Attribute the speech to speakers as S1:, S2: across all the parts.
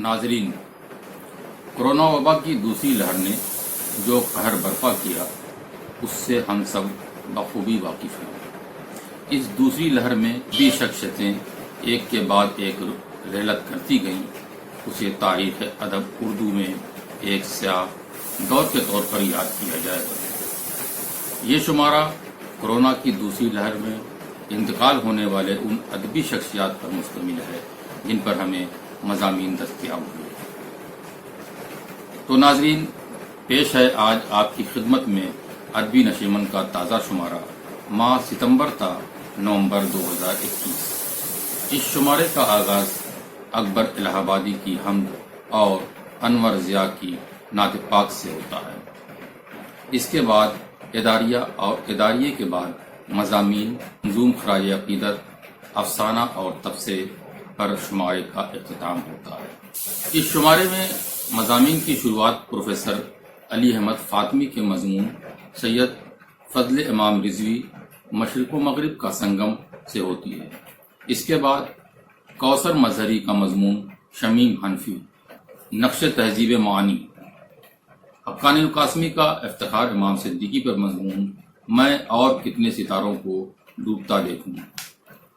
S1: नाजरीन, कोरोना वबा की दूसरी लहर ने जो कहर बर्पा किया उससे हम सब बखूबी वाकिफ हैं। इस दूसरी लहर में भी शख्सियतें एक के बाद एक रेलत करती गईं। उसे तारीख़ अदब उर्दू में एक स्याह दौर के तौर पर याद किया जाएगा। ये शुमारा कोरोना की दूसरी लहर में इंतकाल होने वाले उन अदबी शख्सियात पर मुश्तमिल है जिन पर हमें मज़ामीन दस्तयाब हुए। तो नाजरीन, पेश है आज आपकी खिदमत में अदबी नशेमन का ताज़ा शुमारा माह सितंबर ता नवंबर 2021। इस शुमारे का आगाज़ अकबर इलाहाबादी की हमद और अनवर ज़िया की नात पाक से होता है। इसके बाद इदारिया और इदारिये के बाद मज़ामीन, मंजूम खराज अक़ीदत, अफसाना और तबसे पर शुमारे का इख्तिताम होता है। इस शुमारे में मज़ामीन की शुरुआत प्रोफेसर अली अहमद फ़ातमी के मज़मून सैयद फ़ज़ल इमाम रिज़वी मशरिक़ व मग़रिब का संगम से होती है। इसके बाद कौसर मज़हरी का मज़मून शमीम हनफी, नक्श तहज़ीब मानी, हक़ानी कासमी का इफ्तिखार इमाम सिद्दीकी पर मज़मून मैं और कितने सितारों को डूबता देखूं,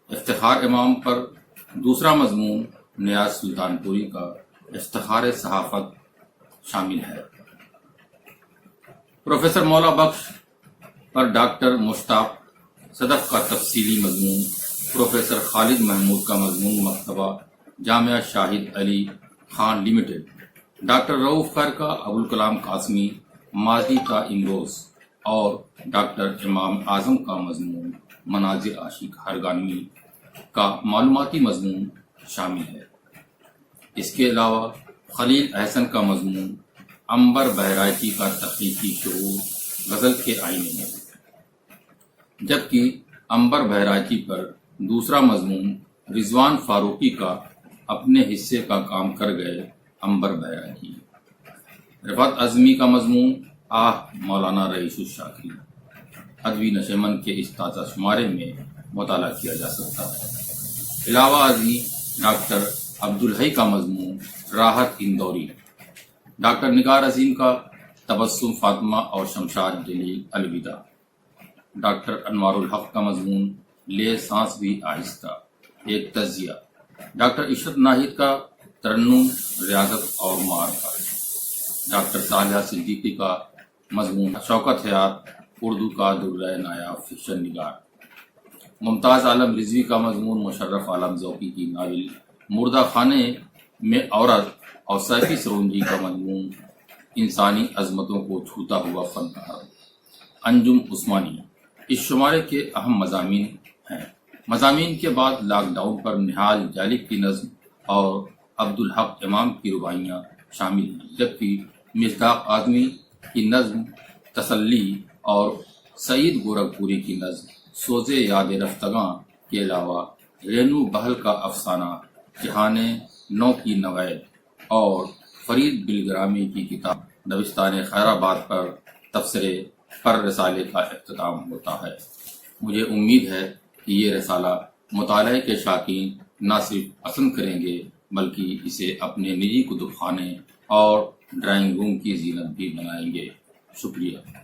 S1: इफ्तिखार इमाम पर दूसरा मज़मून नियाज़ सुल्तानपुरी का इफ्तिखार सहाफ़त शामिल है। प्रोफेसर मौला बख्श पर डॉक्टर मुश्ताक सदफ़ का तफसीली मज़मून, प्रोफेसर खालिद महमूद का मज़मून मकतबा जामिया शाहिद अली खान लिमिटेड, डॉक्टर रऊफ़ खैर का अबुल कलाम कासमी माज़ी का इमरोज़ और डॉक्टर इमाम आज़म का मज़मून मनाज़िर आशिक हरगानवी का मालूमाती मज़मून शामिल है। इसके अलावा खलील अहसन का मज़मून अंबर बहराइची का तख्लीकी शऊर गज़ल के आईने में, जबकि अंबर बहराइची पर दूसरा मज़मून रिजवान फारूकी का अपने हिस्से का काम कर गए अंबर बहराइची, रिफ़त अज़मी का मज़मून आह मौलाना रईसुल शाकिरी। अदबी नशेमन के इस ताज़ा शुमारे में मुताला किया जा सकता है। इलावा अज़ी डॉक्टर अब्दुल हई का मज़मून राहत इंदौरी, डॉक्टर निगार अज़ीम का तबस्सुम फातिमा और शमशाद जलील अलविदा, डॉक्टर अनवारुल हक का मज़मून ले सांस भी आहिस्ता एक तज़िया, डॉक्टर इशरत नाहिद का तरन्नुम रियाज़त और मारफत, डॉक्टर सालिहा सिद्दीकी का मज़मून शौकत हयात उर्दू का दुर्र नायाब फिक्शन निगार, मुमताज़ आलम रिज़वी का मज़मून मुशर्रफ आलम ज़ौकी की नावल मुर्दा खाने में औरत और सैफी सरोंजी का मज़मून इंसानी अज़मतों को छूता हुआ फनकार अंजुम उस्मानी इस शुमारे के अहम मज़ामीन हैं। मज़ामीन के बाद लॉकडाउन पर निहाल जालिब की नज़्म और अब्दुल हक इमाम की रुबाइयाँ शामिल हैं, जबकि मिस्दाक आज़मी की नज़्म तसल्ली और सईद गोरखपुरी की नज़्म सोज़े याद रफ्तगां के अलावा रेनू बहल का अफसाना जहाने नौ की नवैद और फरीद बिलग्रामी की किताब नबिस्तान खैराबाद पर तफसरे पर रसाले का इख्तिताम होता है। मुझे उम्मीद है कि ये रसाला मुताले के शाकीन न सिर्फ पसंद करेंगे बल्कि इसे अपने निजी कुतुबखाने और ड्राइंग रूम की जीनत भी बनाएंगे। शुक्रिया।